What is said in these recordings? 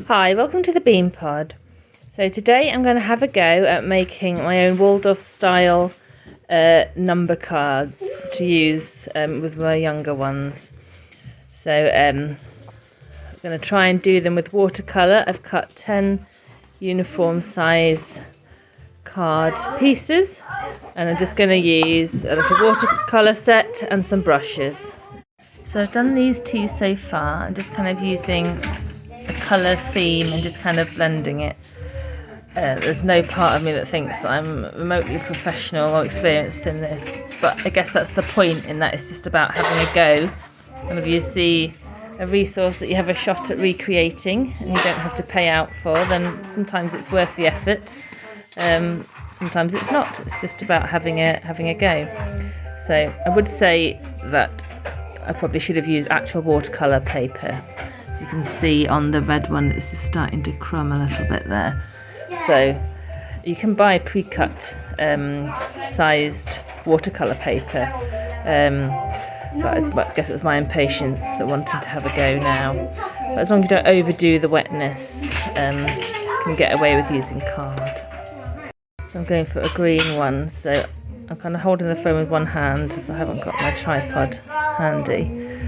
Hi, welcome to the Bean Pod. So today I'm going to have a go at making my own Waldorf style number cards to use with my younger ones. So I'm going to try and do them with watercolour. I've cut 10 uniform size card pieces and I'm just going to use a little watercolour set and some brushes. So I've done these two so far. I'm just kind of using a colour theme and just kind of blending it. There's no part of me that thinks I'm remotely professional or experienced in this, but I guess that's the point, in that it's just about having a go. And if you see a resource that you have a shot at recreating and you don't have to pay out for, then sometimes it's worth the effort. Sometimes it's not. It's just about having a go. So I would say that I probably should have used actual watercolour paper. As you can see on the red one, it's just starting to crumb a little bit there. So you can buy pre-cut sized watercolour paper, but I guess it was my impatience that wanted to have a go now. But as long as you don't overdo the wetness, you can get away with using card. So I'm going for a green one, so I'm kind of holding the phone with one hand because I haven't got my tripod handy,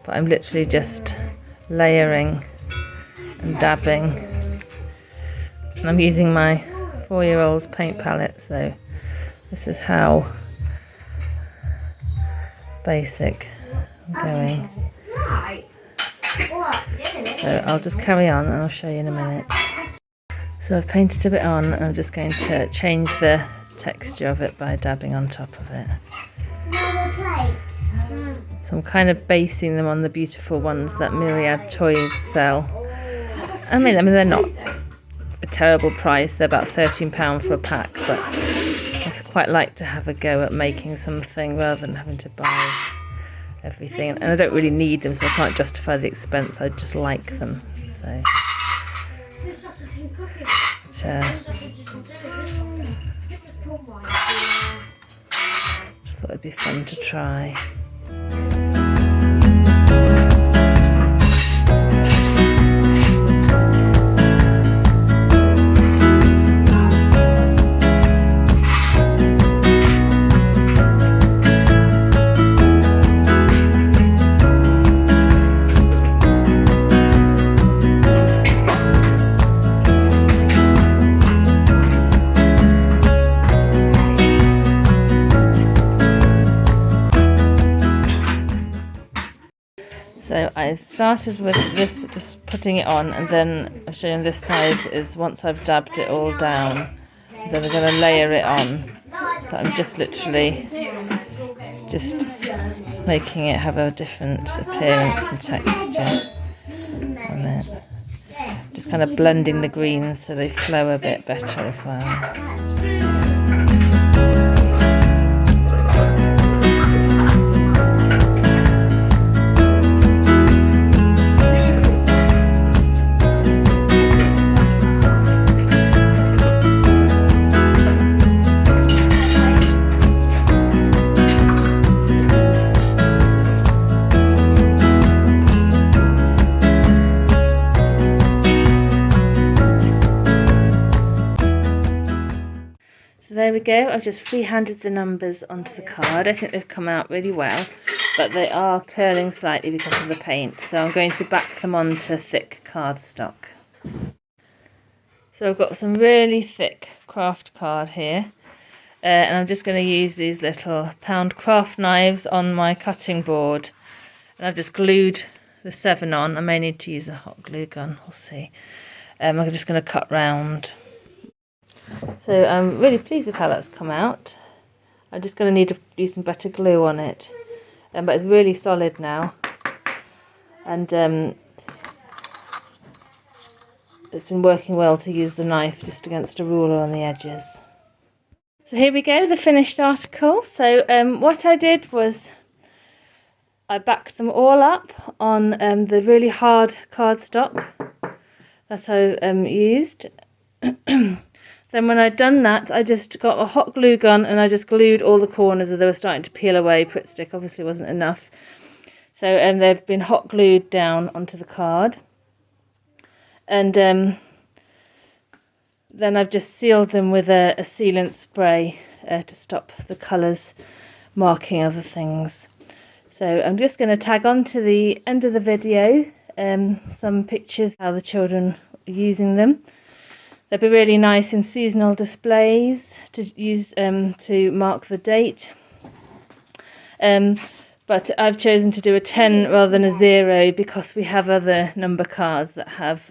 but I'm literally just layering and dabbing, and I'm using my 4-year-old's paint palette, so this is how basic I'm going. So I'll just carry on and I'll show you in a minute. So I've painted a bit on and I'm just going to change the texture of it by dabbing on top of it. So I'm kind of basing them on the beautiful ones that Myriad Toys sell. I mean they're not a terrible price, they're about £13 for a pack, but I quite like to have a go at making something rather than having to buy everything, and I don't really need them, so I can't justify the expense. I just like them, so thought it'd be fun to try. So I've started with this, just putting it on, and then I'm showing this side is once I've dabbed it all down, then I'm going to layer it on. So I'm just literally just making it have a different appearance and texture on it. Just kind of blending the greens so they flow a bit better as well. So there we go, I've just freehanded the numbers onto the card. I think they've come out really well, but they are curling slightly because of the paint, so I'm going to back them onto thick cardstock. So I've got some really thick craft card here, and I'm just going to use these little pound craft knives on my cutting board, and I've just glued the 7 on. I may need to use a hot glue gun, we'll see. I'm just going to cut round. So I'm really pleased with how that's come out. I'm just going to need to use some better glue on it, but it's really solid now, and it's been working well to use the knife just against a ruler on the edges. So here we go, the finished article. So what I did was I backed them all up on the really hard cardstock that I used. Then when I'd done that, I just got a hot glue gun and I just glued all the corners as they were starting to peel away. Pritt stick obviously wasn't enough. So they've been hot glued down onto the card. And then I've just sealed them with a sealant spray to stop the colours marking other things. So I'm just going to tag on to the end of the video some pictures how the children are using them. They'd be really nice in seasonal displays to use to mark the date. But I've chosen to do a 10 rather than a 0 because we have other number cards that have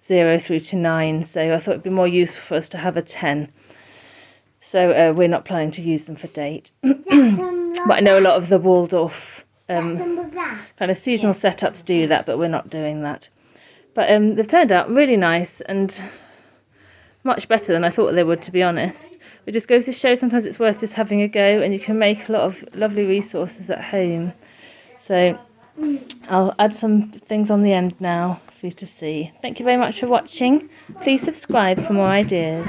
0 through to 9. So I thought it'd be more useful for us to have a 10. So we're not planning to use them for date. But I know a lot of the Waldorf kind of seasonal setups do that, but we're not doing that. But they've turned out really nice and much better than I thought they would, to be honest. It just goes to show sometimes it's worth just having a go, and you can make a lot of lovely resources at home. So I'll add some things on the end now for you to see. Thank you very much for watching. Please subscribe for more ideas.